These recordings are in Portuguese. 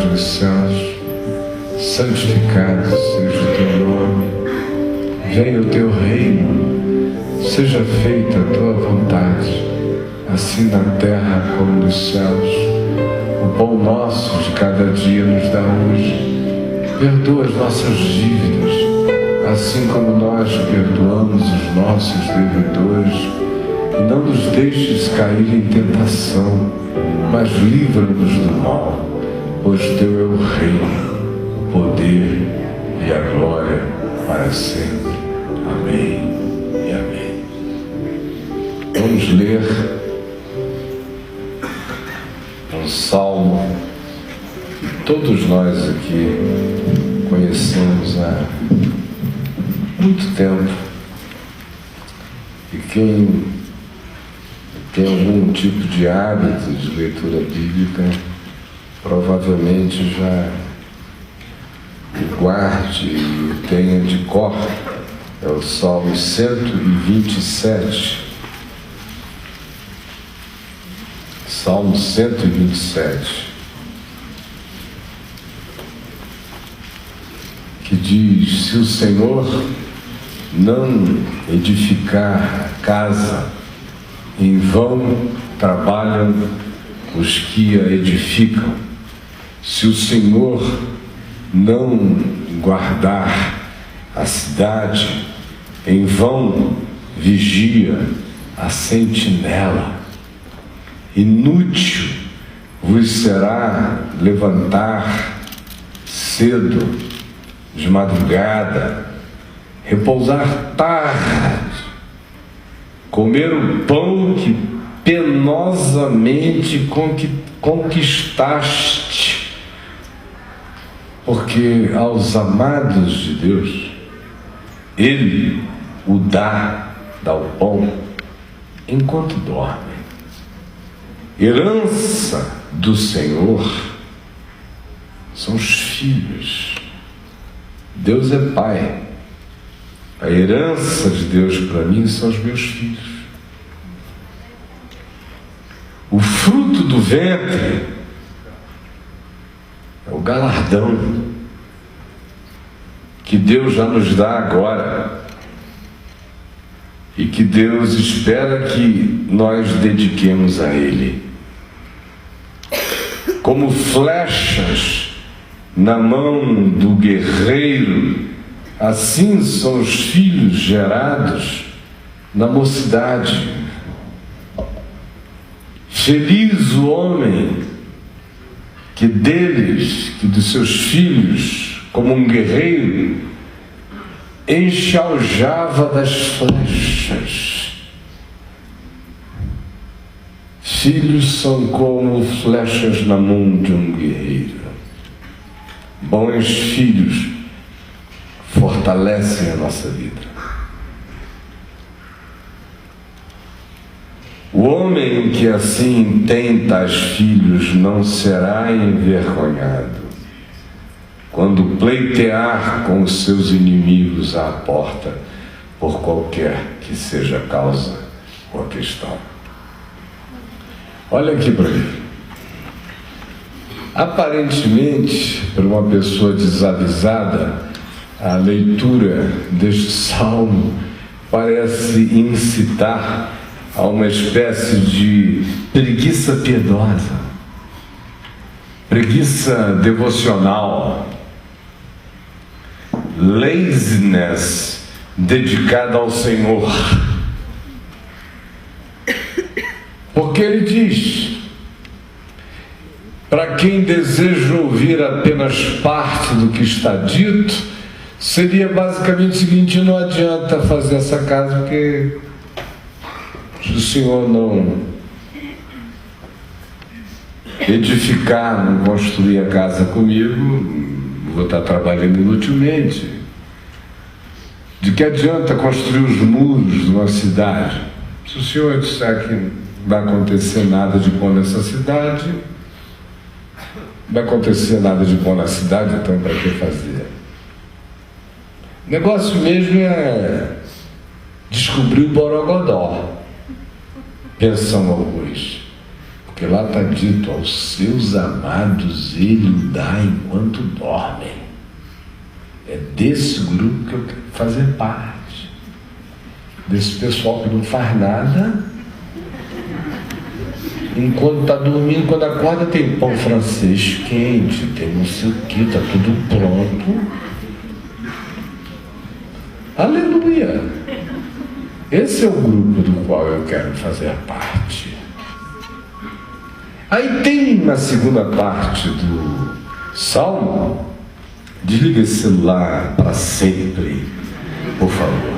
dos céus, santificado seja o teu nome, venha o teu reino, seja feita a tua vontade, assim na terra como nos céus. O pão nosso de cada dia nos dá hoje. Perdoa as nossas dívidas, assim como nós perdoamos os nossos devedores. E não nos deixes cair em tentação, mas livra-nos do mal, pois teu é o reino, o poder e a glória para sempre. Amém e amém. Vamos ler um salmo que todos nós aqui conhecemos há muito tempo, e quem tem algum tipo de hábito de leitura bíblica provavelmente já o guarde e o tenha de cor. É o Salmo 127. Salmo 127, que diz: se o Senhor não edificar a casa, em vão trabalham os que a edificam. Se o Senhor não guardar a cidade, em vão vigia a sentinela. Inútil vos será levantar cedo, de madrugada, repousar tarde, comer o pão que penosamente conquistaste, porque aos amados de Deus Ele o dá o pão enquanto dorme. Herança do Senhor são os filhos. Deus é Pai. A herança de Deus para mim são os meus filhos. O fruto do ventre é o galardão que Deus já nos dá agora e que Deus espera que nós dediquemos a Ele. Como flechas na mão do guerreiro, assim são os filhos gerados na mocidade. Feliz o homem que deles, que dos seus filhos, como um guerreiro, enche a aljava das flechas. Filhos são como flechas na mão de um guerreiro. Bons filhos fortalecem a nossa vida. O homem que assim tem tais filhos não será envergonhado quando pleitear com os seus inimigos à porta, por qualquer que seja a causa ou a questão. Olha aqui para mim. Aparentemente, para uma pessoa desavisada, a leitura deste salmo parece incitar a uma espécie de preguiça piedosa, preguiça devocional, laziness dedicada ao Senhor. Porque ele diz: para quem deseja ouvir apenas parte do que está dito, seria basicamente o seguinte: não adianta fazer essa casa, porque se o Senhor não edificar, não construir a casa comigo, vou estar trabalhando inutilmente. De que adianta construir os muros de uma cidade se o Senhor disser que não vai acontecer nada de bom nessa cidade? Não vai acontecer nada de bom na cidade, então para que fazer? O negócio mesmo é descobrir o borogodó, pensam alguns. Porque lá está dito, aos seus amados ele o dá enquanto dormem. É desse grupo que eu quero fazer parte. Desse pessoal que não faz nada, enquanto está dormindo, quando acorda tem pão francês quente, tem não sei o que, está tudo pronto. Aleluia! Esse é o grupo do qual eu quero fazer parte. Aí tem na segunda parte do Salmo, desliga esse celular para sempre, por favor.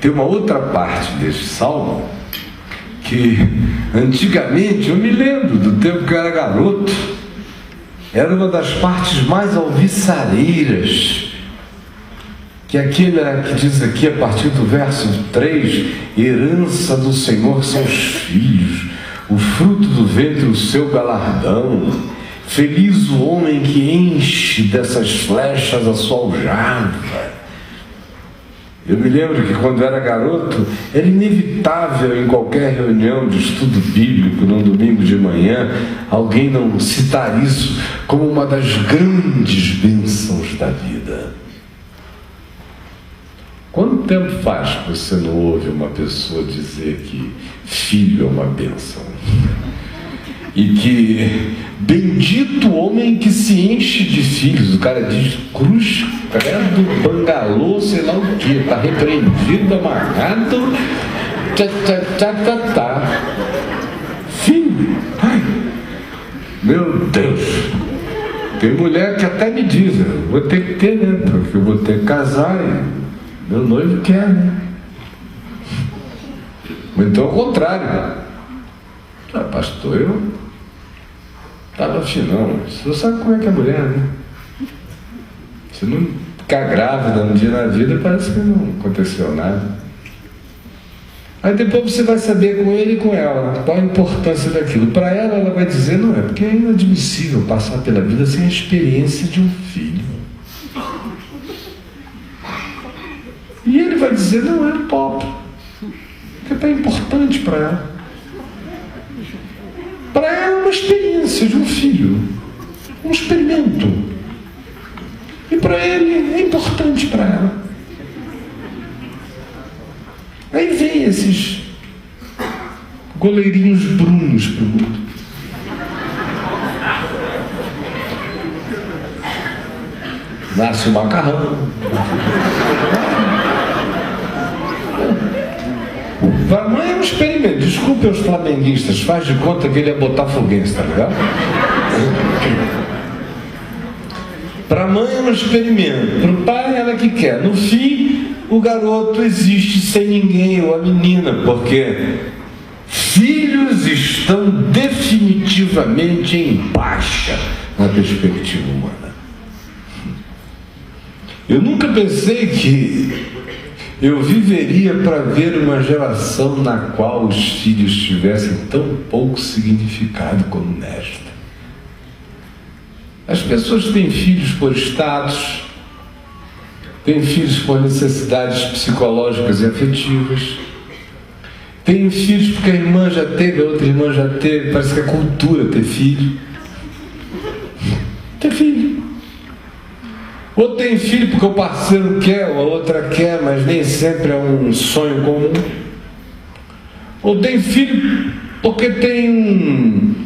Tem uma outra parte desse Salmo que antigamente, eu me lembro do tempo que eu era garoto, era uma das partes mais alviçareiras, que aquele que diz aqui a partir do verso 3, herança do Senhor são os filhos, o fruto do ventre o seu galardão, feliz o homem que enche dessas flechas a sua aljava. Eu me lembro que quando eu era garoto, era inevitável em qualquer reunião de estudo bíblico, num domingo de manhã, alguém não citar isso como uma das grandes bênçãos da vida. Quanto tempo faz que você não ouve uma pessoa dizer que filho é uma bênção? E que bendito o homem que se enche de filhos. O cara diz cruz, credo, bangalô, sei lá o que, está repreendido, amarrado, filho, ai, meu Deus. Tem mulher que até me diz, eu vou ter que ter, né? Porque eu vou ter que casar e meu noivo quer, né? Ou então ao contrário. Ah, pastor, eu estava afinando. Você sabe como é que é mulher, né? Se não ficar grávida um dia na vida, parece que não aconteceu nada. Aí depois você vai saber com ele e com ela qual a importância daquilo. Para ela vai dizer, não é, porque é inadmissível passar pela vida sem a experiência de um filho. E ele vai dizer, não, é top, porque é importante para ela. Para ela é uma experiência de um filho, um experimento. E para ele é importante para ela. Aí vem esses goleirinhos brunos para o mundo. Nasce o macarrão. Para mãe é um experimento. Desculpe os flamenguistas, faz de conta que ele é botafoguense, tá ligado? Para mãe é um experimento. Para o pai ela que quer. No fim, o garoto existe sem ninguém, ou a menina, porque filhos estão definitivamente em baixa na perspectiva humana. Eu nunca pensei que eu viveria para ver uma geração na qual os filhos tivessem tão pouco significado como nesta. As pessoas têm filhos por status, têm filhos por necessidades psicológicas e afetivas, têm filhos porque a irmã já teve, a outra irmã já teve, parece que é cultura ter filho. Ter filho. Ou tem filho porque o parceiro quer, ou a outra quer, mas nem sempre é um sonho comum. Ou tem filho porque tem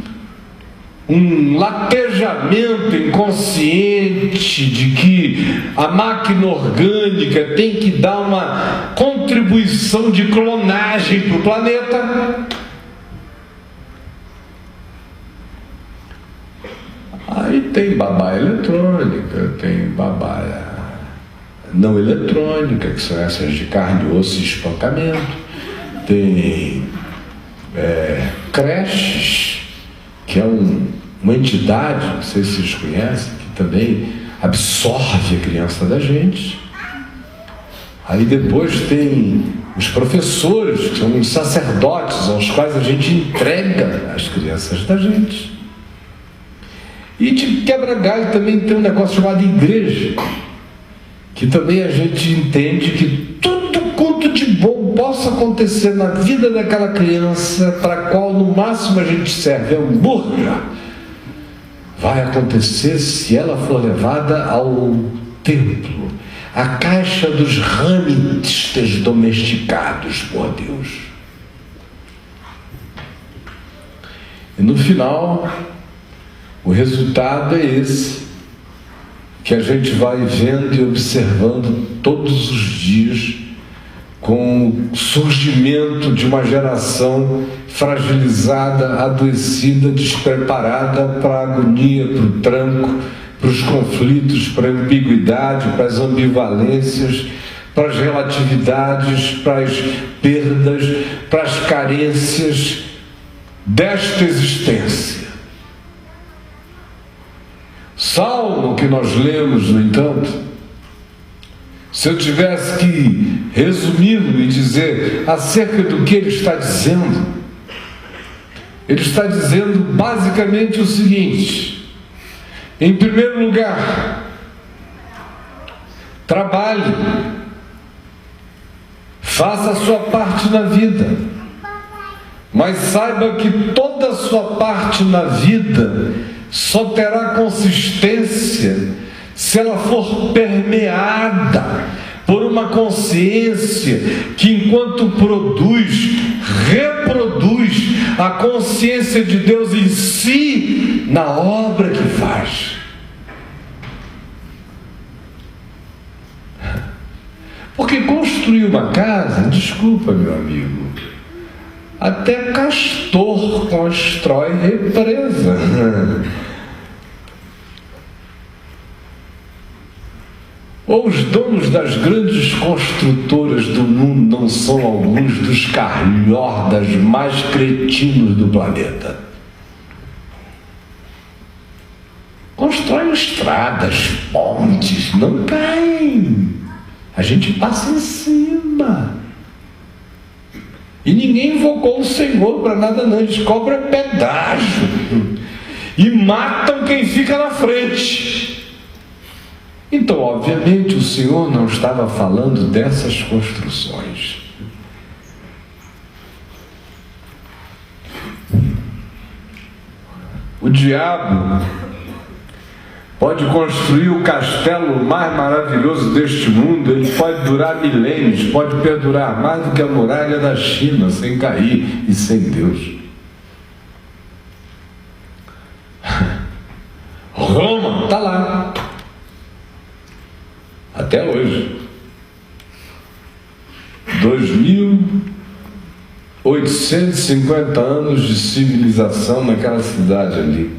um latejamento inconsciente de que a máquina orgânica tem que dar uma contribuição de clonagem para o planeta. Aí tem babá eletrônica, tem babá não eletrônica, que são essas de carne, osso e espancamento. Tem creches, que é uma entidade, não sei se vocês conhecem, que também absorve a criança da gente. Aí depois tem os professores, que são os sacerdotes, aos quais a gente entrega as crianças da gente. E de quebra-galho também tem um negócio chamado igreja, que também a gente entende que tudo quanto de bom possa acontecer na vida daquela criança para a qual no máximo a gente serve hambúrguer, vai acontecer se ela for levada ao templo, a caixa dos ramistas domesticados por Deus. E no final, o resultado é esse, que a gente vai vendo e observando todos os dias, com o surgimento de uma geração fragilizada, adoecida, despreparada para a agonia, para o tranco, para os conflitos, para a ambiguidade, para as ambivalências, para as relatividades, para as perdas, para as carências desta existência. Salmo que nós lemos, no entanto, se eu tivesse que resumi-lo e dizer acerca do que ele está dizendo basicamente o seguinte: em primeiro lugar, trabalhe, faça a sua parte na vida, mas saiba que toda a sua parte na vida só terá consistência se ela for permeada por uma consciência que, enquanto produz, reproduz a consciência de Deus em si, na obra que faz. Porque construir uma casa, desculpa, meu amigo, até castor constrói represa. Ou os donos das grandes construtoras do mundo não são alguns dos calhordas mais cretinos do planeta? Constroem estradas, pontes, não caem. A gente passa em cima. E ninguém invocou o Senhor para nada não, eles cobram pedágio e matam quem fica na frente. Então, obviamente, o Senhor não estava falando dessas construções. O diabo pode construir o castelo mais maravilhoso deste mundo, ele pode durar milênios, pode perdurar mais do que a muralha da China, sem cair e sem Deus. Roma está lá. Até hoje. 2.850 anos de civilização naquela cidade ali.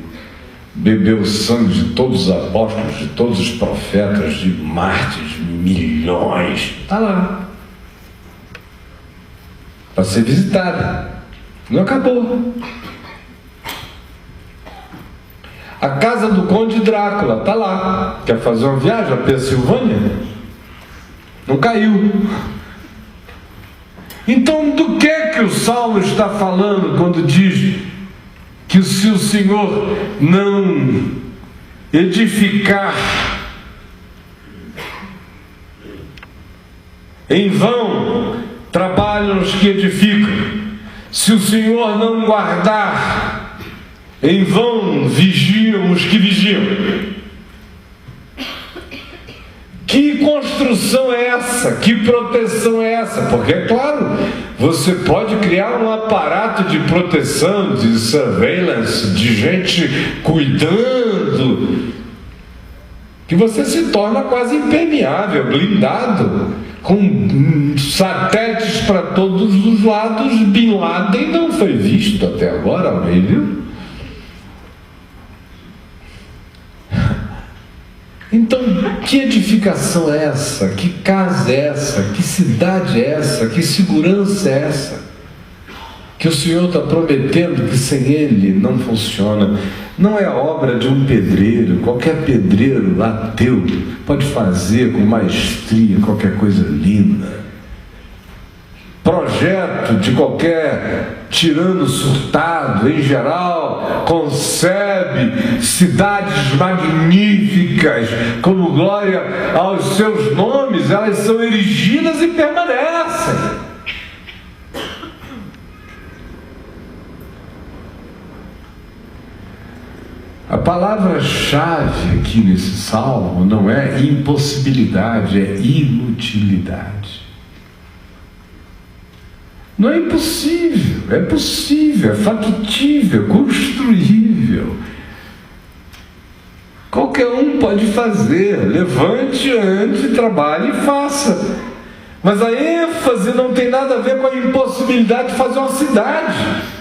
Bebeu o sangue de todos os apóstolos, de todos os profetas, de mártires, milhões. Está lá. Para ser visitada. Não acabou. A casa do Conde Drácula está lá. Quer fazer uma viagem à Pensilvânia? Não caiu. Então, do que o Salmo está falando quando diz que se o Senhor não edificar, em vão trabalham os que edificam? Se o Senhor não guardar, em vão vigiam os que vigiam. Que construção é essa? Que proteção é essa? Porque, é claro, você pode criar um aparato de proteção, de surveillance, de gente cuidando, que você se torna quase impermeável, blindado, com satélites para todos os lados. Bin Laden não foi visto até agora, alguém viu? Então, que edificação é essa? Que casa é essa? Que cidade é essa? Que segurança é essa? Que o Senhor está prometendo que sem Ele não funciona. Não é obra de um pedreiro. Qualquer pedreiro ateu pode fazer com maestria qualquer coisa linda. Projeto de qualquer tirano surtado, em geral, concebe cidades magníficas, como glória aos seus nomes, elas são erigidas e permanecem. A palavra-chave aqui nesse salmo não é impossibilidade, é inutilidade. Não é impossível, é possível, é factível, construível. Qualquer um pode fazer. Levante, ande, trabalhe e faça. Mas a ênfase não tem nada a ver com a impossibilidade de fazer uma cidade.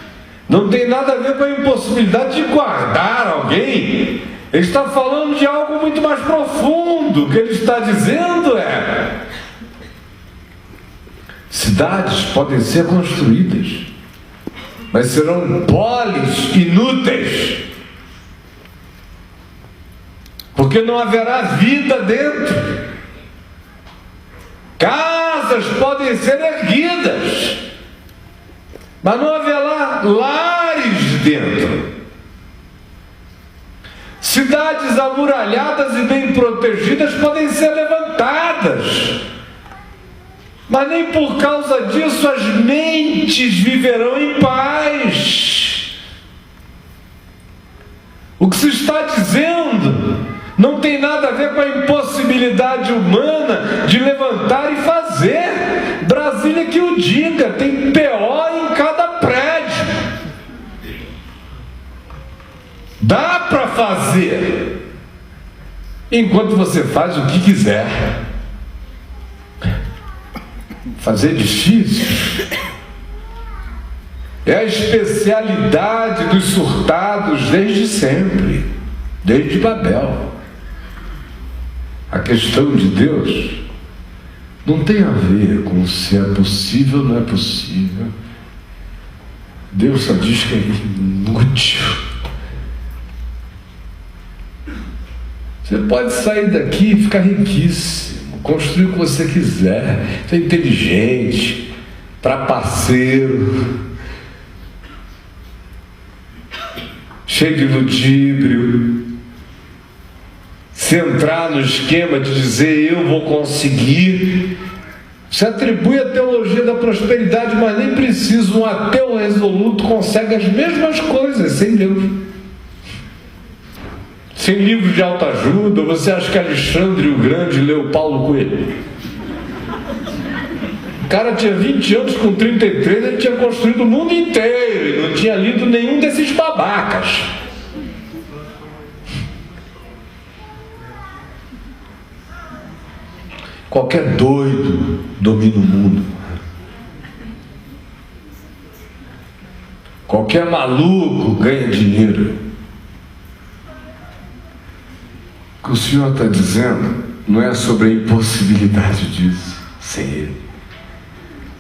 Não tem nada a ver com a impossibilidade de guardar alguém. Ele está falando de algo muito mais profundo. O que ele está dizendo é: cidades podem ser construídas, mas serão polis inúteis, porque não haverá vida dentro. Casas podem ser erguidas, mas não haverá lares dentro. Cidades amuralhadas e bem protegidas podem ser levantadas, mas nem por causa disso as mentes viverão em paz. O que se está dizendo não tem nada a ver com a impossibilidade humana de levantar e fazer. Brasília que o diga, tem PO em cada prédio. Dá para fazer, enquanto você faz o que quiser. Fazer difícil é a especialidade dos surtados desde sempre, desde Babel. A questão de Deus não tem a ver com se é possível ou não é possível. Deus só diz que é inútil. Você pode sair daqui e ficar riquíssimo, construir o que você quiser, ser inteligente, trapaceiro, cheio de ludíbrio, se entrar no esquema de dizer eu vou conseguir. Você atribui a teologia da prosperidade, mas nem precisa. Um ateu resoluto consegue as mesmas coisas sem Deus, sem livro de autoajuda. Você acha que Alexandre o Grande leu Paulo Coelho? O cara tinha 20 anos, com 33 ele tinha construído o mundo inteiro e não tinha lido nenhum desses babacas. Qualquer doido domina o mundo. Qualquer maluco ganha dinheiro. O que o Senhor está dizendo não é sobre a impossibilidade disso sem Ele.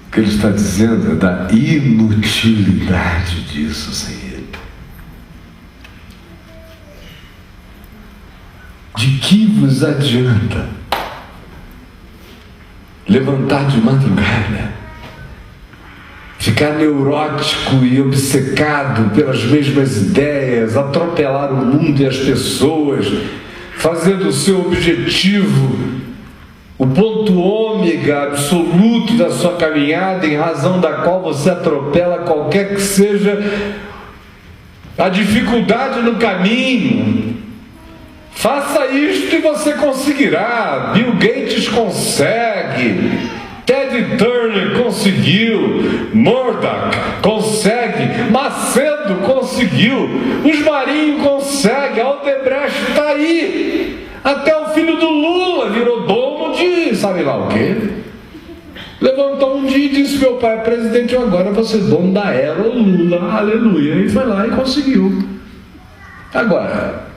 O que Ele está dizendo é da inutilidade disso sem Ele. De que vos adianta levantar de madrugada, ficar neurótico e obcecado pelas mesmas ideias, atropelar o mundo e as pessoas, fazer do seu objetivo o ponto ômega absoluto da sua caminhada, em razão da qual você atropela qualquer que seja a dificuldade no caminho? Faça isto e você conseguirá. Bill Gates consegue, Ted Turner conseguiu, Murdoch consegue, Macedo conseguiu, os Marinho consegue, Aldebrecht está aí, até o filho do Lula virou dono de sabe lá o quê. Levantou um dia e disse: meu pai é presidente, eu agora vou ser dono da era Lula, aleluia. E foi lá e conseguiu. Agora,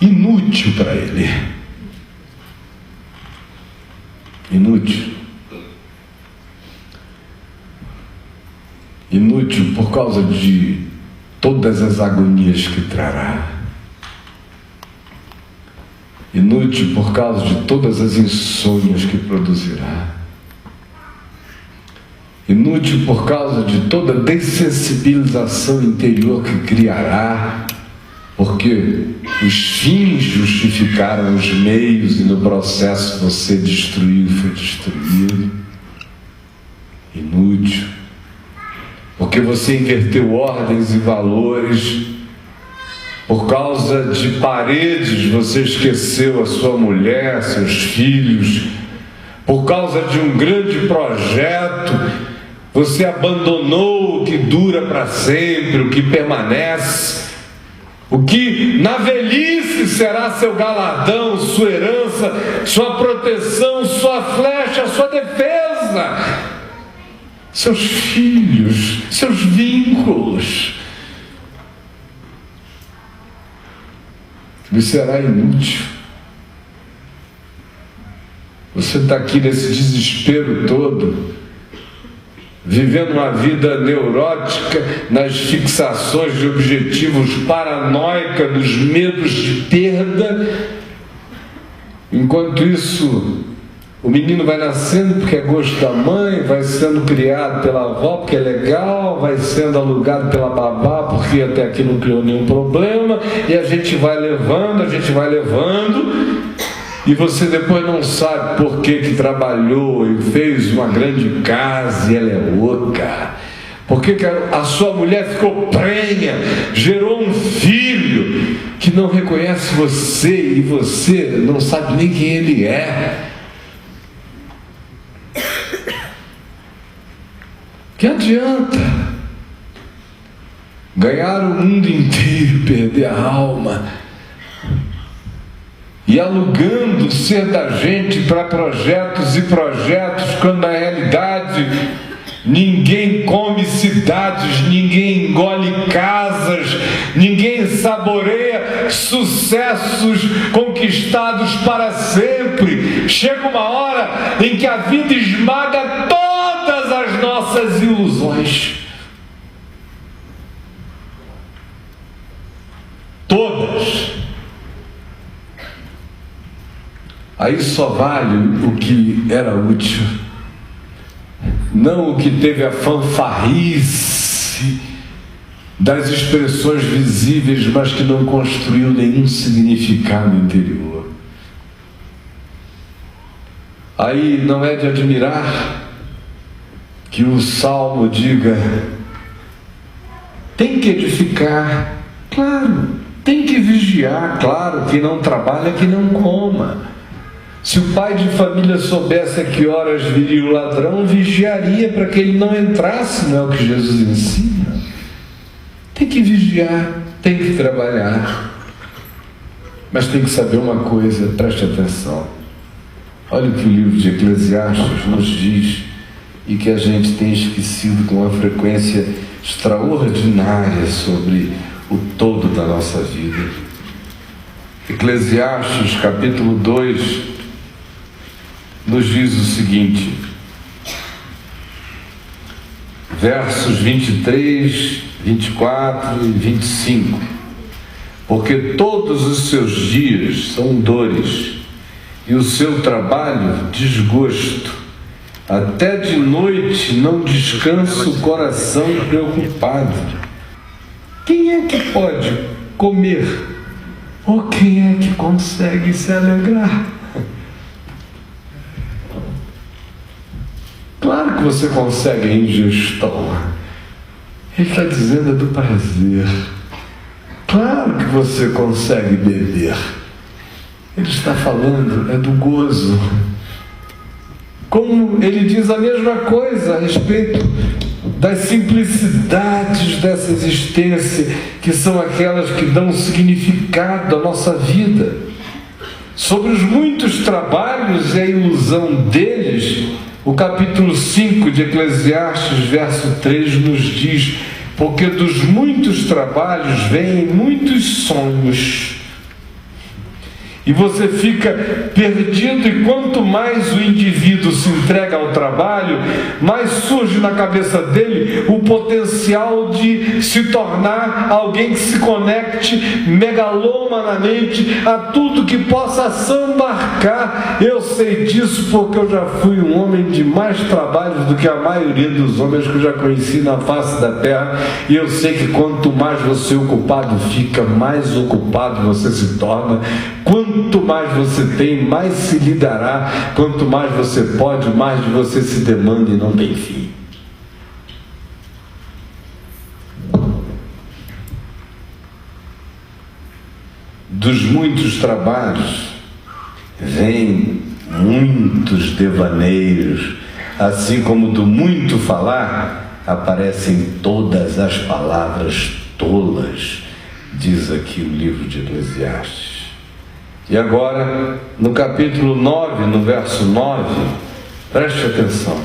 inútil para ele. Inútil. Inútil por causa de todas as agonias que trará. Inútil por causa de todas as insônias que produzirá. Inútil por causa de toda a dessensibilização interior que criará. Porque os fins justificaram os meios e no processo você destruiu e foi destruído. Inútil. Porque você inverteu ordens e valores Por causa de paredes, você esqueceu a sua mulher, seus filhos. Por causa de um grande projeto, você abandonou o que dura para sempre, o que permanece. O que na velhice será seu galardão, sua herança, sua proteção, sua flecha, sua defesa. Seus filhos, seus vínculos. Lhe será inútil. Você está aqui nesse desespero todo, vivendo uma vida neurótica, nas fixações de objetivos, paranoica, nos medos de perda. Enquanto isso, o menino vai nascendo porque é gosto da mãe, vai sendo criado pela avó porque é legal, vai sendo alugado pela babá porque até aqui não criou nenhum problema, e a gente vai levando, e você depois não sabe por que trabalhou e fez uma grande casa e ela é oca. Por que a sua mulher ficou prenha, gerou um filho que não reconhece você e você não sabe nem quem ele é. Que adianta ganhar o mundo inteiro e perder a alma? E alugando o ser da gente para projetos e projetos, quando na realidade ninguém come cidades, ninguém engole casas, ninguém saboreia sucessos conquistados para sempre. Chega uma hora em que a vida esmaga todas as nossas ilusões. Todas. Aí só vale o que era útil, não o que teve a fanfarrice das expressões visíveis, mas que não construiu nenhum significado interior. Aí não é de admirar que o Salmo diga: tem que edificar, claro, tem que vigiar, claro, quem não trabalha, que não coma. Se o pai de família soubesse a que horas viria o ladrão, vigiaria para que ele não entrasse, não é o que Jesus ensina. Tem que vigiar, tem que trabalhar. Mas tem que saber uma coisa, preste atenção. Olha o que o livro de Eclesiastes nos diz, e que a gente tem esquecido com uma frequência extraordinária sobre o todo da nossa vida. Eclesiastes capítulo 2 nos diz o seguinte, versos 23, 24 e 25: porque todos os seus dias são dores, e o seu trabalho desgosto. Até de noite não descansa o coração preocupado. Quem é que pode comer? Ou quem é que consegue se alegrar? Claro que você consegue a ingestão. Ele está dizendo é do prazer. Claro que você consegue beber. Ele está falando é do gozo. Como ele diz a mesma coisa a respeito das simplicidades dessa existência, que são aquelas que dão significado à nossa vida. Sobre os muitos trabalhos e a ilusão deles, o capítulo 5 de Eclesiastes, verso 3, nos diz: porque dos muitos trabalhos vêm muitos sonhos. E você fica perdido, e quanto mais o indivíduo se entrega ao trabalho, mais surge na cabeça dele o potencial de se tornar alguém que se conecte megalomanamente a tudo que possa sambarcar. Eu sei disso porque eu já fui um homem de mais trabalhos do que a maioria dos homens que eu já conheci na face da terra, e eu sei que quanto mais você ocupado fica, mais ocupado você se torna. Quanto mais você tem, mais se lhe dará. Quanto mais você pode, mais de você se demanda e não tem fim. Dos muitos trabalhos vêm muitos devaneios, assim como do muito falar aparecem todas as palavras tolas, diz aqui o livro de Eclesiastes. E agora, no capítulo 9, no verso 9, preste atenção.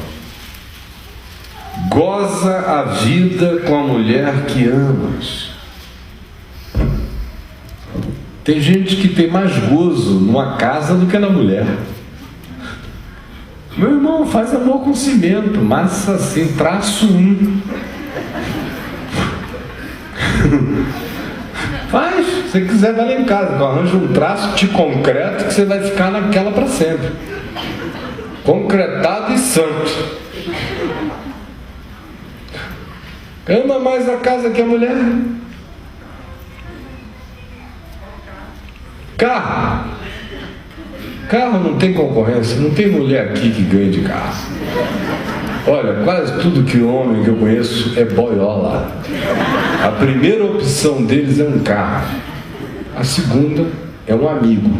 Goza a vida com a mulher que amas. Tem gente que tem mais gozo numa casa do que na mulher. Meu irmão, faz amor com cimento, massa assim, traço 1. Faz, se você quiser vai lá em casa, arranja um traço de concreto que você vai ficar naquela para sempre. Concretado e santo. Ama mais a casa que a mulher. Carro não tem concorrência, não tem mulher aqui que ganhe de carro. Olha, quase tudo que homem que eu conheço é boiola. A primeira opção deles é um carro, a segunda é um amigo,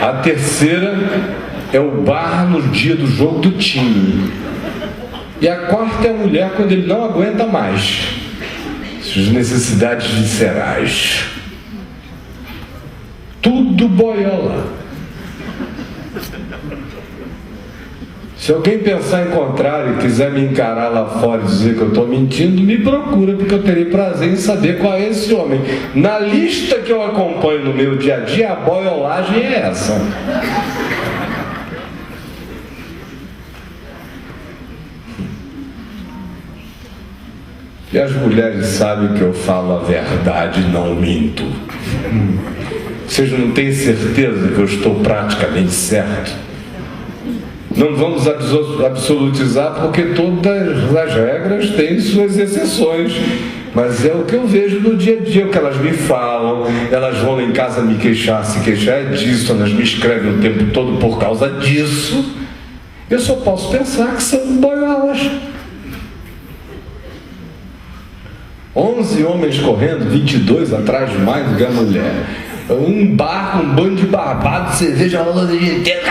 a terceira é o bar no dia do jogo do time, e a quarta é a mulher quando ele não aguenta mais suas necessidades viscerais. Tudo boiola. Se alguém pensar em contrário e quiser me encarar lá fora e dizer que eu estou mentindo, me procura, porque eu terei prazer em saber qual é esse homem. Na lista que eu acompanho no meu dia a dia, a boiolagem é essa. E as mulheres sabem que eu falo a verdade e não minto. Vocês não têm certeza que eu estou praticamente certo? Não vamos absolutizar, porque todas as regras têm suas exceções. Mas é o que eu vejo no dia a dia, o que elas me falam. Elas vão lá em casa me queixar, se queixar é disso, elas me escrevem o tempo todo por causa disso. Eu só posso pensar que são boiolas. 11 homens correndo, 22 atrás de mais do que a mulher. Um bar com um bando de barbado, cerveja rolando o dia inteiro.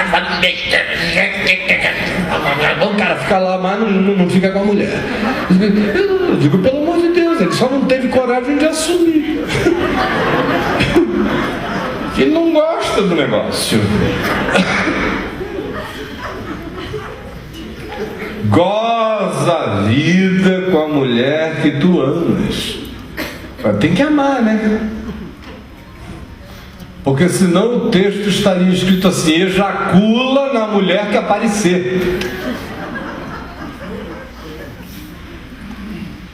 O cara fica lá, mas não fica com a mulher. Eu digo, pelo amor de Deus, ele só não teve coragem de assumir. Ele não gosta do negócio. Goza a vida com a mulher que tu amas. Tem que amar, né? Porque senão o texto estaria escrito assim: ejacula na mulher que aparecer.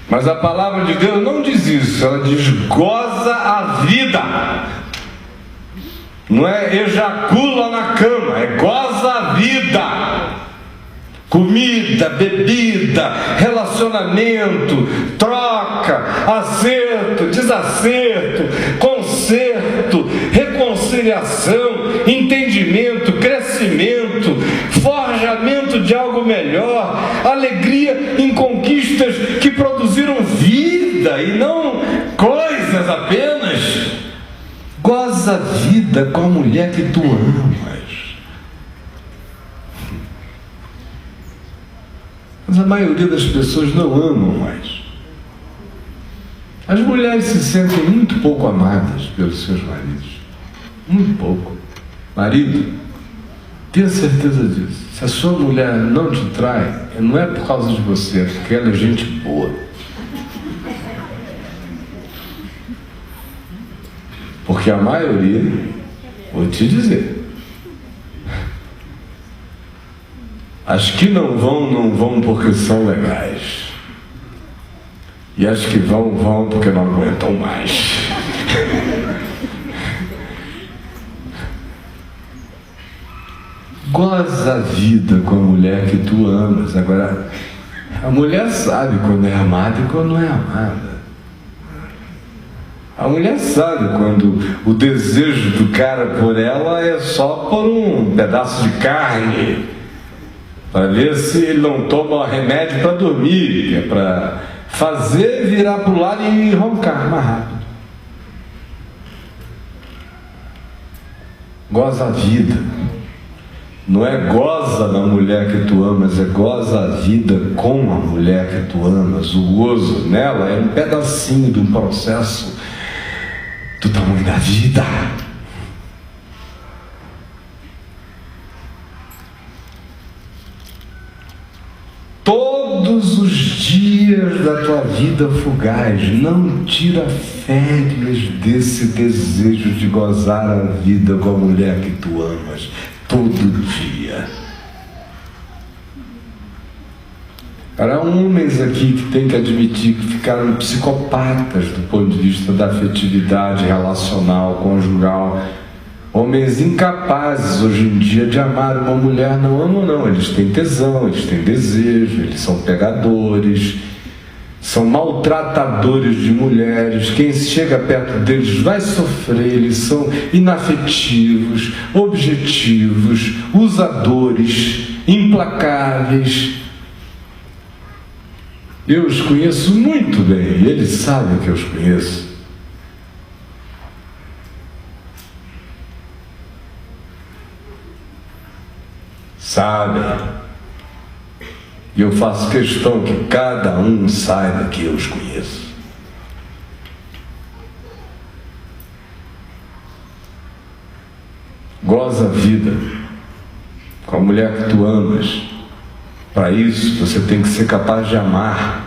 Mas a palavra de Deus não diz isso, ela diz goza a vida. Não é ejacula na cama, é goza a vida. Comida, bebida, relacionamento, troca, acerto, desacerto, conserto, reconciliação, entendimento, crescimento, forjamento de algo melhor, alegria em conquistas que produziram vida e não coisas apenas. Goza a vida com a mulher que tu amas. Mas a maioria das pessoas não amam mais. As mulheres se sentem muito pouco amadas pelos seus maridos. Muito pouco. Marido, tenha certeza disso. Se a sua mulher não te trai, não é por causa de você, é porque ela é gente boa. Porque a maioria, vou te dizer, as que não vão porque são legais. E as que vão porque não aguentam mais. Goza a vida com a mulher que tu amas. Agora, a mulher sabe quando é amada e quando não é amada. A mulher sabe quando o desejo do cara por ela é só por um pedaço de carne, para ver se ele não toma remédio para dormir, que é para fazer virar para o lado e roncar mais rápido. Goza a vida. Não é goza na mulher que tu amas, é goza a vida com a mulher que tu amas. O gozo nela é um pedacinho de um processo do tamanho da vida. Todos os dias da tua vida fugaz, não tira férias desse desejo de gozar a vida com a mulher que tu amas, todo dia. Há homens aqui que têm que admitir que ficaram psicopatas do ponto de vista da afetividade relacional, conjugal. Homens incapazes hoje em dia de amar uma mulher. Não amam não, eles têm tesão, eles têm desejo, eles são pegadores, são maltratadores de mulheres. Quem chega perto deles vai sofrer. Eles são inafetivos, objetivos, usadores, implacáveis. Eu os conheço muito bem, eles sabem que eu os conheço. Sabem. E eu faço questão que cada um saiba que eu os conheço. Goza a vida com a mulher que tu amas. Para isso, você tem que ser capaz de amar.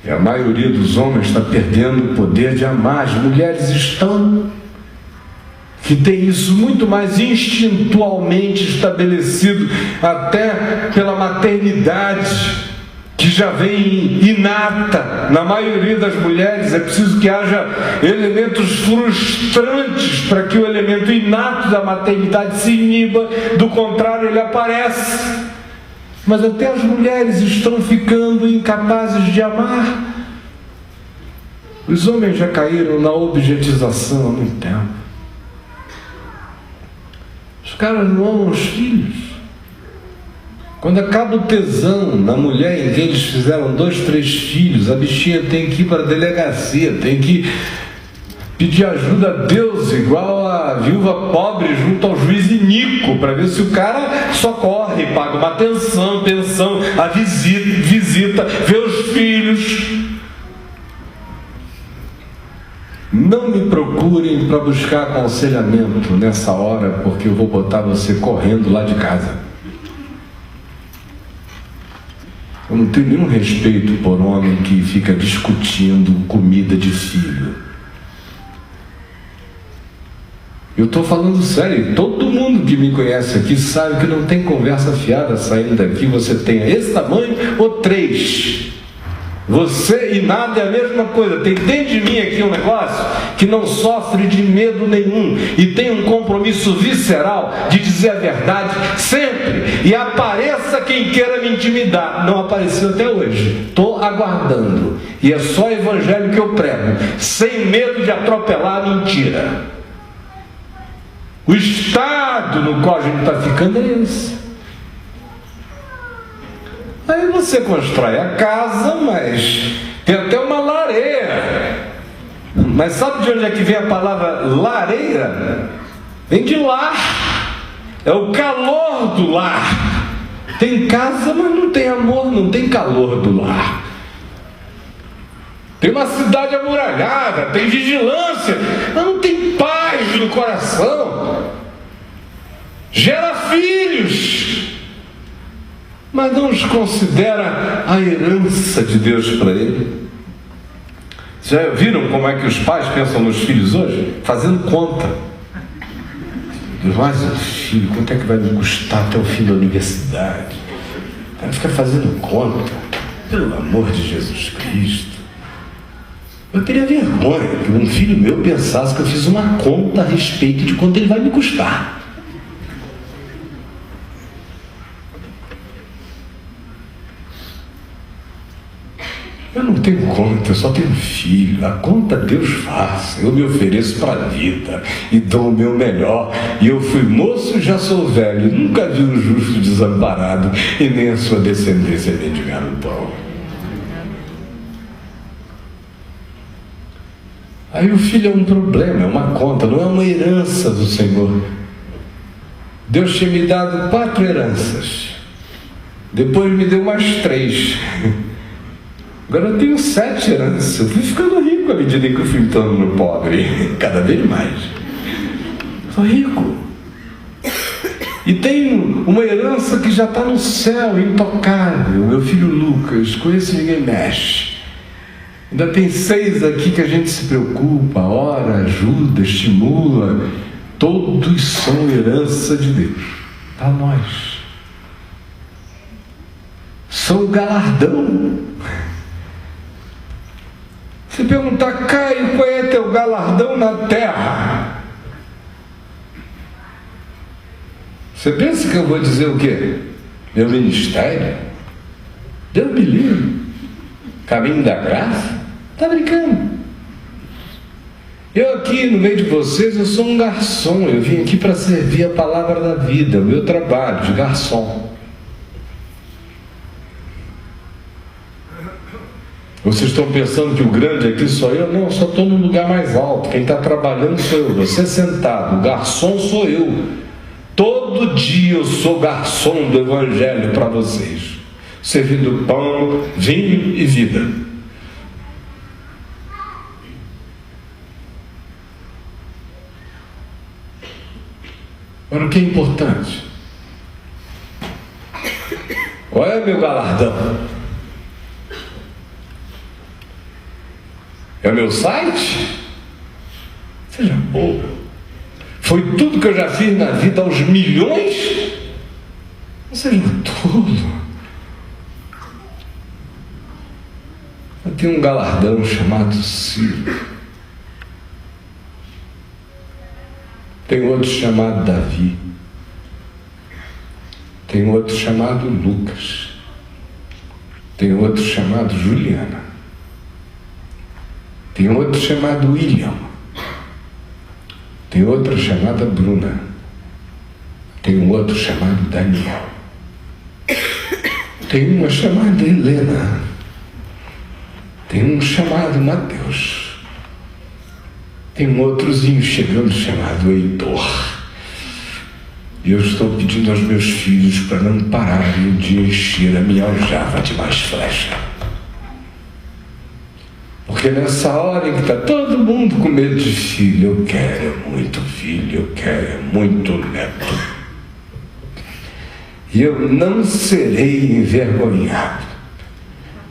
E a maioria dos homens está perdendo o poder de amar. As mulheres estão, que tem isso muito mais instintualmente estabelecido, até pela maternidade, que já vem inata na maioria das mulheres. É preciso que haja elementos frustrantes para que o elemento inato da maternidade se iniba, do contrário ele aparece. Mas até as mulheres estão ficando incapazes de amar. Os homens já caíram na objetização há muito tempo. Os caras não amam os filhos. Quando acaba o tesão na mulher em que eles fizeram 2, 3 filhos, a bichinha tem que ir para a delegacia, tem que pedir ajuda a Deus, igual a viúva pobre junto ao juiz iníquo, para ver se o cara socorre, paga uma pensão, a visita, vê os filhos. Não me procurem para buscar aconselhamento nessa hora, porque eu vou botar você correndo lá de casa. Eu não tenho nenhum respeito por homem que fica discutindo comida de filho. Eu estou falando sério, todo mundo que me conhece aqui sabe que não tem conversa fiada saindo daqui. Você tenha esse tamanho ou 3. Você e nada é a mesma coisa. Tem dentro de mim aqui um negócio que não sofre de medo nenhum e tem um compromisso visceral de dizer a verdade sempre. E apareça quem queira me intimidar. Não apareceu até hoje. Estou aguardando. E é só evangelho que eu prego, sem medo de atropelar a mentira. O estado no qual a gente está ficando é esse. Aí você constrói a casa, mas tem até uma lareira. Mas sabe de onde é que vem a palavra lareira? Vem de lar. É o calor do lar. Tem casa, mas não tem amor, não tem calor do lar. Tem uma cidade amuralhada, tem vigilância, mas não tem paz no coração. Gera filhos, mas não os considera a herança de Deus para ele. Já viram como é que os pais pensam nos filhos hoje? Fazendo conta. Mais um filho, quanto é que vai me custar até o fim da universidade? Vai ficar fazendo conta. Pelo amor de Jesus Cristo. Eu teria vergonha que um filho meu pensasse que eu fiz uma conta a respeito de quanto ele vai me custar. Eu não tenho conta, eu só tenho filho. A conta Deus faz. Eu me ofereço para a vida e dou o meu melhor. E eu fui moço e já sou velho. Nunca vi um justo desamparado e nem a sua descendência mendigar o pão. Aí o filho é um problema, é uma conta, não é uma herança do Senhor. Deus tinha me dado 4 heranças. Depois me deu mais 3. Agora eu tenho 7 heranças. Eu fui ficando rico à medida que eu fui tornando pobre. Cada vez mais. Sou rico. E tenho uma herança que já está no céu, intocável. Meu filho Lucas, com esse ninguém mexe. Ainda tem 6 aqui que a gente se preocupa, ora, ajuda, estimula. Todos são herança de Deus. Para nós. São galardão. Se perguntar, Caio, qual é teu galardão na terra? Você pensa que eu vou dizer o quê? Meu ministério? Deus me livre. Caminho da graça? Está brincando? Eu aqui no meio de vocês, eu sou um garçom. Eu vim aqui para servir a palavra da vida, o meu trabalho de garçom. Vocês estão pensando que o grande aqui sou eu? Não, eu só estou no lugar mais alto. Quem está trabalhando sou eu. Você sentado, o garçom sou eu. Todo dia eu sou garçom do Evangelho para vocês, servindo pão, vinho e vida. Agora o que é importante? Qual é o meu galardão? É o meu site? Seja bobo. Foi tudo que eu já fiz na vida aos milhões? Não seja tolo. Eu tenho um galardão chamado Ciro. Tem outro chamado Davi. Tem outro chamado Lucas. Tem outro chamado Juliana. Tem outro chamado William. Tem outra chamada Bruna. Tem um outro chamado Daniel. Tem uma chamada Helena. Tem um chamado Mateus. Tem um outrozinho chegando chamado Heitor. E eu estou pedindo aos meus filhos para não pararem de encher a minha aljava de mais flecha. Porque nessa hora em que está todo mundo com medo de filho, eu quero muito filho, eu quero muito neto. E eu não serei envergonhado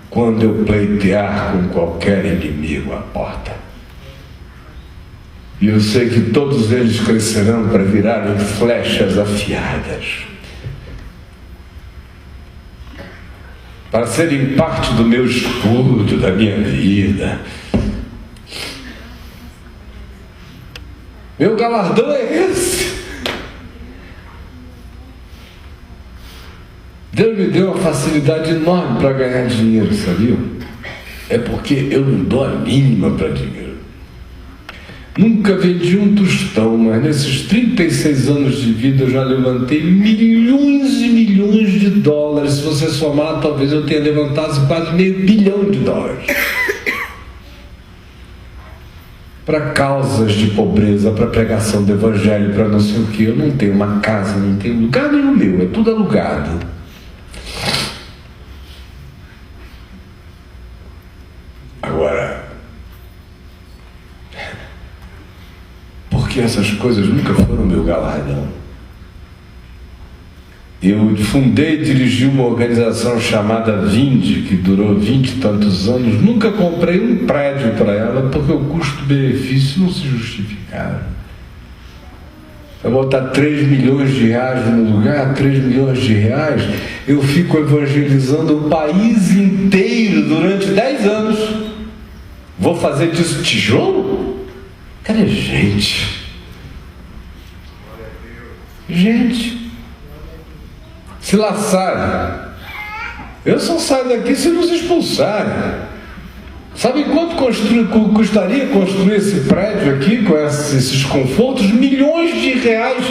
quando eu pleitear com qualquer inimigo à porta. E eu sei que todos eles crescerão para virarem flechas afiadas, para serem parte do meu escudo, da minha vida. Meu galardão é esse. Deus me deu uma facilidade enorme para ganhar dinheiro, sabia? É porque eu não dou a mínima para dinheiro. Nunca vendi um tostão, mas nesses 36 anos de vida eu já levantei milhões e milhões de dólares. Se você somar, talvez eu tenha levantado quase $500 milhão. Para causas de pobreza, para pregação do Evangelho, para não sei o que. Eu não tenho uma casa, não tenho lugar nenhum meu, é tudo alugado. Agora, porque essas coisas nunca foram meu galardão. Eu fundei e dirigi uma organização chamada Vinde, que durou 20 e tantos anos. Nunca comprei um prédio para ela, porque o custo-benefício não se justificava. Eu botar 3 milhões de reais no lugar, 3 milhões de reais, eu fico evangelizando o país inteiro durante 10 anos. Vou fazer disso tijolo? Cara, gente. Gente. Se laçarem. Eu só saio daqui se nos expulsarem. Sabe quanto custaria construir esse prédio aqui com esses confortos? Milhões de reais,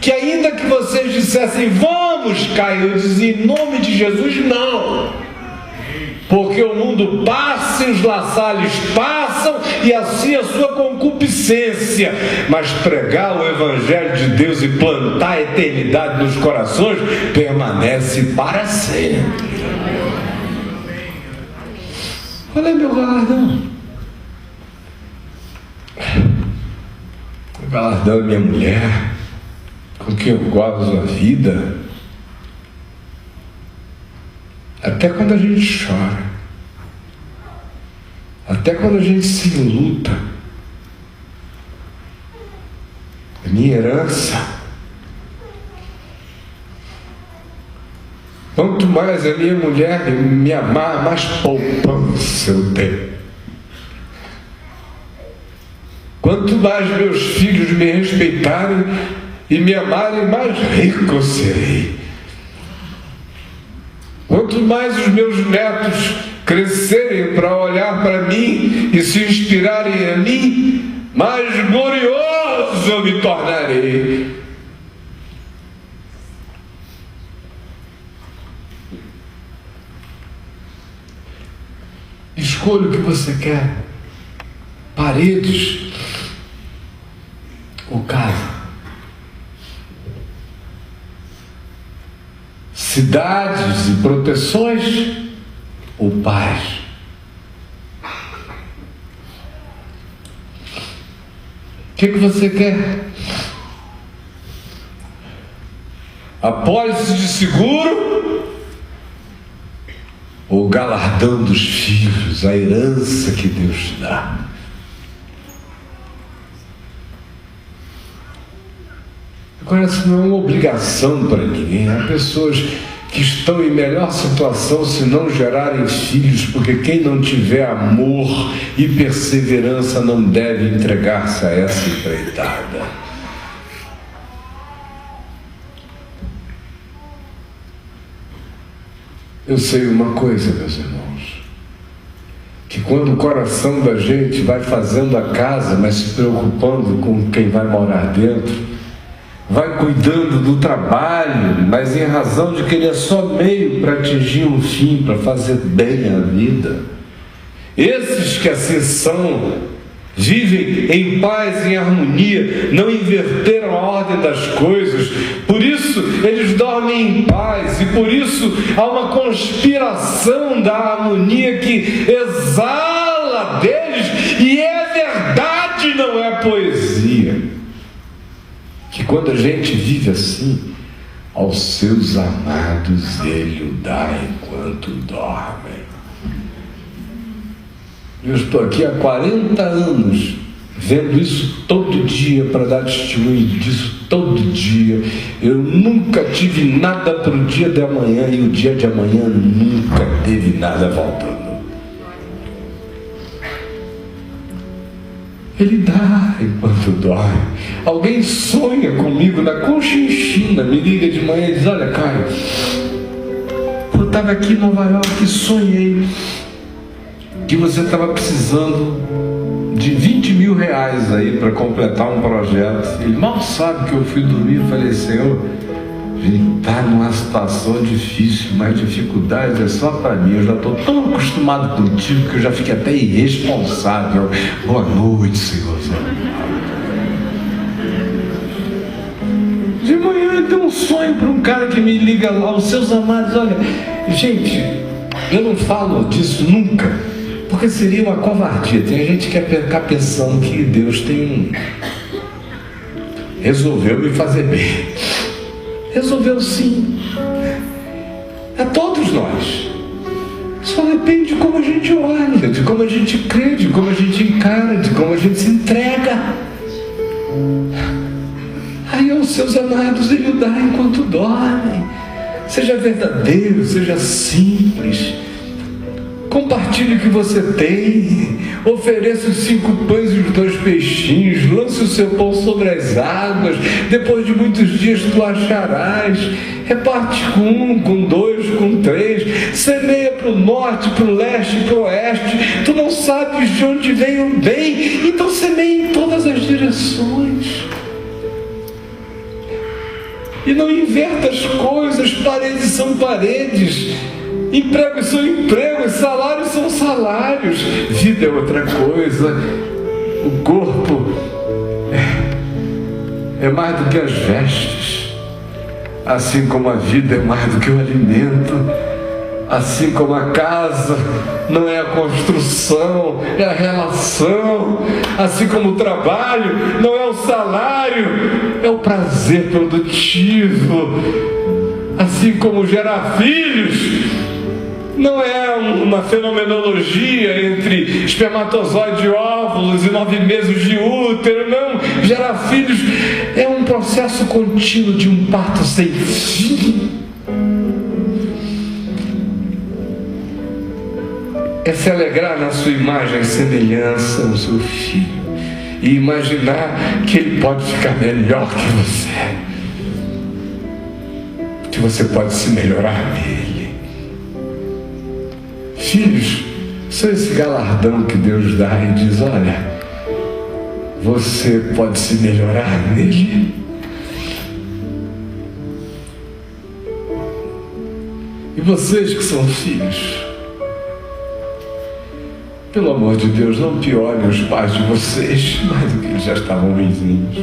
que ainda que vocês dissessem, vamos, Caio, eu dizia, em nome de Jesus, não. Porque o mundo passa e os laçalhos passam, e assim a sua concupiscência. Mas pregar o Evangelho de Deus e plantar a eternidade nos corações permanece para sempre. Qual é meu galardão? O galardão é minha mulher, com quem eu gozo a vida. Até quando a gente chora, até quando a gente se luta. A minha herança. Quanto mais a minha mulher me amar, mais poupança eu tenho. Quanto mais meus filhos me respeitarem e me amarem, mais rico eu serei. Quanto mais os meus netos crescerem para olhar para mim e se inspirarem em mim, mais glorioso eu me tornarei. Escolha o que você quer: paredes ou casa, cidades e proteções ou paz. O que você quer? A pólice de seguro ou o galardão dos filhos, a herança que Deus te dá? Agora, isso não é uma obrigação para ninguém. Há pessoas que estão em melhor situação se não gerarem filhos, porque quem não tiver amor e perseverança não deve entregar-se a essa empreitada. Eu sei uma coisa, meus irmãos, que quando o coração da gente vai fazendo a casa, mas se preocupando com quem vai morar dentro, vai cuidando do trabalho, mas em razão de que ele é só meio para atingir um fim, para fazer bem a vida. Esses que assim são, vivem em paz e em harmonia, não inverteram a ordem das coisas, por isso eles dormem em paz, e por isso há uma conspiração da harmonia que exala deles, e é verdade, não é poesia. Que quando a gente vive assim, aos seus amados ele o dá enquanto dormem. Eu estou aqui há 40 anos, vendo isso todo dia, para dar testemunho disso todo dia. Eu nunca tive nada para o dia de amanhã, e o dia de amanhã nunca teve nada voltando. Ele dá enquanto dorme. Alguém sonha comigo na Conchinchina, me liga de manhã e diz: olha, Caio, eu estava aqui em Nova York e sonhei que você estava precisando de 20 mil reais aí para completar um projeto. Ele mal sabe que eu fui dormir e falei: Senhor, a gente está numa situação difícil, mas dificuldade é só para mim. Eu já estou tão acostumado contigo que eu já fiquei até irresponsável. Boa noite, Senhor. De manhã eu tenho um sonho para um cara que me liga lá, os seus amados. Olha, gente, eu não falo disso nunca, porque seria uma covardia. Tem gente que quer ficar pensando que Deus resolveu me fazer bem. Resolveu sim. A todos nós. Só depende de como a gente olha, de como a gente crê, de como a gente encara, de como a gente se entrega. Aí aos seus amados ele o dá enquanto dormem. Seja verdadeiro, seja simples. Compartilhe o que você tem. Ofereça os 5 pães e os 2 peixinhos. Lance o seu pão sobre as águas. Depois de muitos dias tu acharás. Reparte com 1, com 2, com 3. Semeia para o norte, para o leste, para o oeste. Tu não sabes de onde vem o bem, então semeia em todas as direções. E não inverta as coisas. Paredes são paredes. Empregos são empregos, salários são salários, vida é outra coisa. O corpo é mais do que as vestes, assim como a vida é mais do que o alimento, assim como a casa não é a construção, é a relação, assim como o trabalho não é o salário, é o prazer produtivo, assim como gerar filhos não é uma fenomenologia entre espermatozoide e óvulos e 9 meses de útero, não. Gerar filhos é um processo contínuo de um parto sem fim. É se alegrar na sua imagem e semelhança no seu filho e imaginar que ele pode ficar melhor que você pode se melhorar nele. Filhos são esse galardão que Deus dá e diz: olha, você pode se melhorar nele. E vocês que são filhos, pelo amor de Deus, não piorem os pais de vocês mais do que eles já estavam ruinzinhos.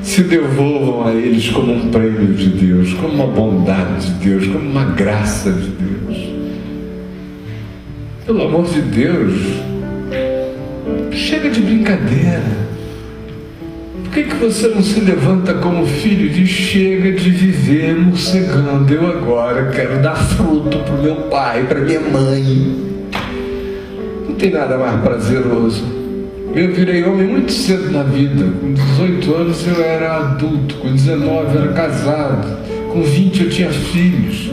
Se devolvam a eles como um prêmio de Deus, como uma bondade de Deus, como uma graça de Deus. Pelo amor de Deus, chega de brincadeira. Por que você não se levanta como filho e diz: chega de viver morcegando, eu agora quero dar fruto para o meu pai, para minha mãe. Não tem nada mais prazeroso. Eu virei homem muito cedo na vida. Com 18 anos eu era adulto, com 19 eu era casado, com 20 eu tinha filhos,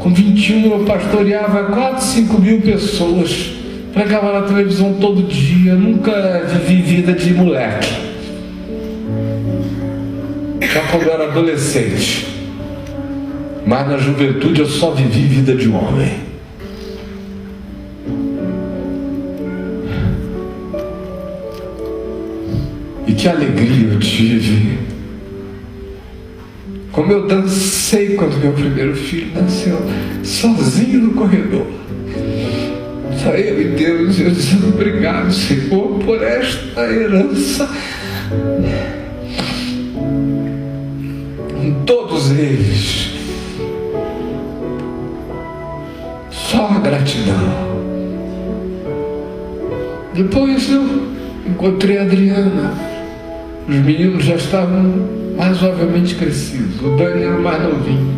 com 21 eu pastoreava 4, 5 mil pessoas, pregava na televisão todo dia, nunca vivi vida de moleque. Só quando eu era adolescente. Mas na juventude eu só vivi vida de homem. E que alegria eu tive. Como eu dancei quando meu primeiro filho nasceu, sozinho no corredor. Só eu e Deus, eu dizendo: obrigado, Senhor, por esta herança. Com todos eles, só a gratidão. Depois eu encontrei a Adriana. Os meninos já estavam razoavelmente crescidos. O Dani era mais novinho.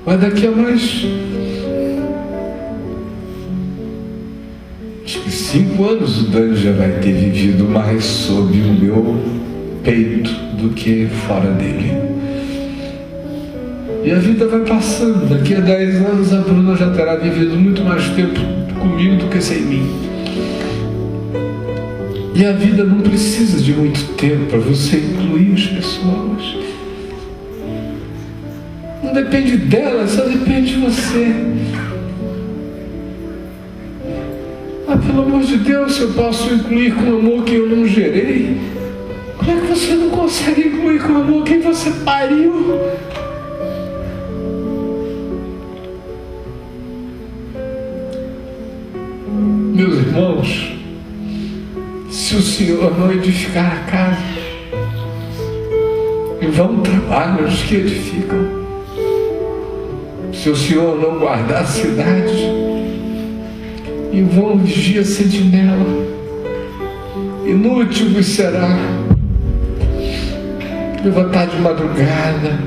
Mas daqui a mais, acho que 5 anos, o Dani já vai ter vivido mais sob o meu peito do que fora dele. E a vida vai passando. Daqui a 10 anos a Bruna já terá vivido muito mais tempo comigo do que sem mim. E a vida não precisa de muito tempo para você incluir as pessoas. Não depende dela, só depende de você. Ah, pelo amor de Deus, se eu posso incluir com amor quem eu não gerei, como é que você não consegue incluir com amor quem você pariu? Meus irmãos, se o Senhor não edificar a casa, em vão trabalham os que edificam. Se o Senhor não guardar a cidade, em vão vigia a sentinela. Inútil vos será levantar de madrugada,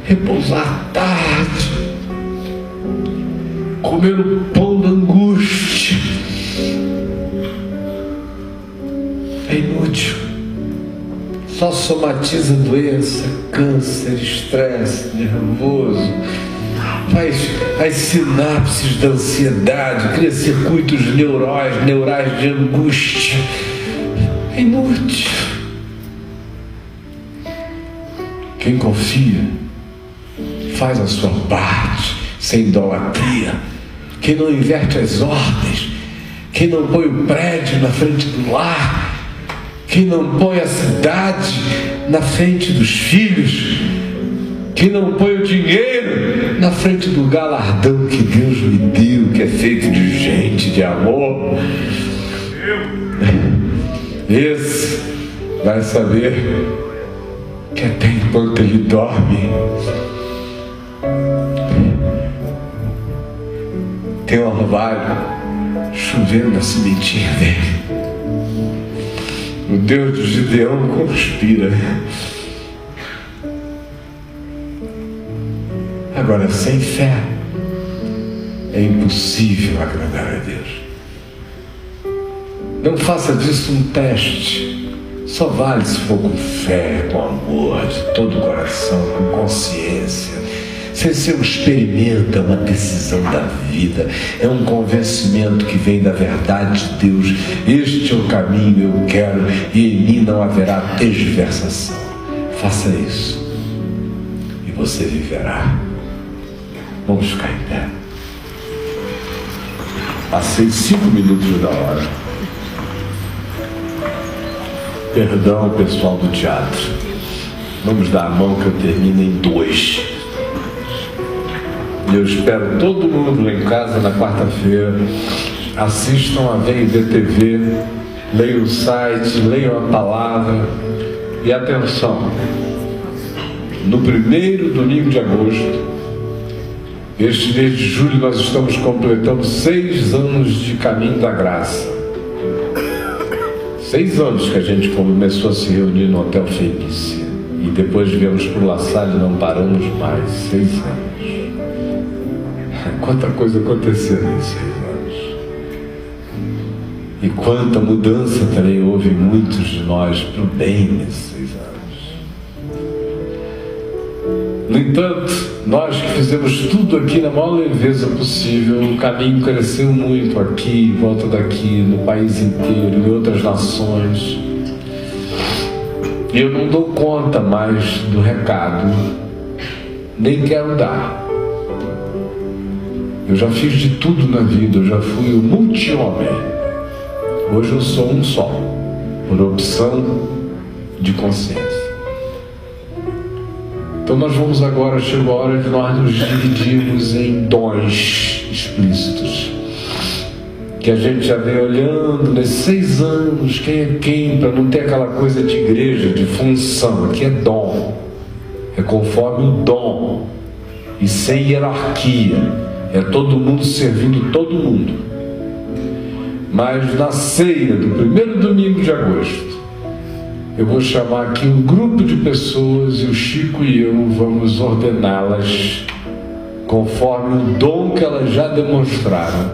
repousar tarde, comer o pão da angústia. É inútil. Só somatiza doença, câncer, estresse, nervoso, faz as sinapses da ansiedade, cria circuitos neurais de angústia. É inútil. Quem confia faz a sua parte sem idolatria. Quem não inverte as ordens, quem não põe o prédio na frente do lar, que não põe a cidade na frente dos filhos, que não põe o dinheiro na frente do galardão que Deus me deu, que é feito de gente, de amor. Esse vai saber que até enquanto ele dorme, tem um orvalho chovendo na sementinha dele. O Deus de Gideão conspira. Agora, sem fé, é impossível agradar a Deus. Não faça disso um teste. Só vale se for com fé, com amor, de todo o coração, com consciência. Sem ser um experimento, é uma decisão da vida, é um convencimento que vem da verdade de Deus. Este é o caminho, eu quero, e em mim não haverá tergiversação. Faça isso e você viverá. Vamos ficar em pé. Passei 5 minutos da hora. Perdão, pessoal do teatro. Vamos dar a mão que eu termino em 2. Eu espero todo mundo lá em casa na quarta-feira. Assistam a VMB-TV, leiam o site, leiam a palavra. E atenção, no primeiro domingo de agosto, este mês de julho, nós estamos completando 6 anos de Caminho da Graça. 6 anos que a gente começou a se reunir no Hotel Fenícia. E depois viemos para o La Salle e não paramos mais. 6 anos. Quanta coisa aconteceu nesses 6 anos. E quanta mudança também houve em muitos de nós para o bem nesses 6 anos. No entanto, nós que fizemos tudo aqui na maior leveza possível, o caminho cresceu muito aqui, em volta daqui, no país inteiro, em outras nações. E eu não dou conta mais do recado, nem quero dar. Eu já fiz de tudo na vida, eu já fui um multi-homem. Hoje eu sou um só, por opção de consciência. Então nós vamos agora, chegou a hora de nós nos dividirmos em dons explícitos. Que a gente já vem olhando nesses 6 anos, quem é quem, para não ter aquela coisa de igreja, de função. Aqui é dom, é conforme o dom, e sem hierarquia. É todo mundo servindo todo mundo. Mas na ceia do primeiro domingo de agosto, eu vou chamar aqui um grupo de pessoas e o Chico e eu vamos ordená-las conforme o dom que elas já demonstraram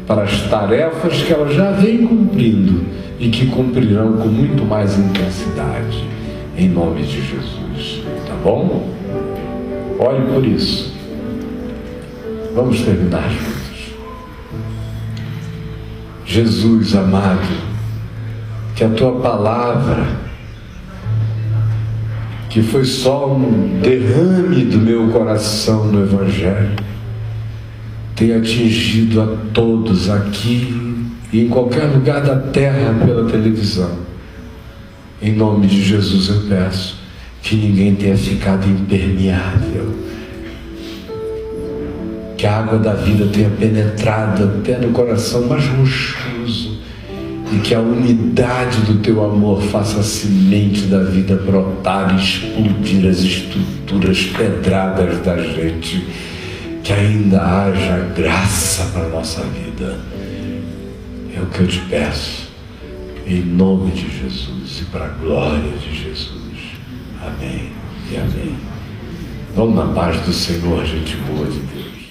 para as tarefas que elas já vêm cumprindo e que cumprirão com muito mais intensidade, em nome de Jesus. Tá bom? Olhe por isso. Vamos terminar juntos. Jesus amado, que a tua palavra, que foi só um derrame do meu coração no Evangelho, tenha atingido a todos aqui e em qualquer lugar da terra pela televisão. Em nome de Jesus eu peço que ninguém tenha ficado impermeável, que a água da vida tenha penetrado até no coração mais rochoso e que a umidade do teu amor faça a semente da vida brotar e explodir as estruturas pedradas da gente, que ainda haja graça para a nossa vida. É o que eu te peço, em nome de Jesus e para a glória de Jesus. Amém e amém. Vamos na paz do Senhor, gente boa de Deus.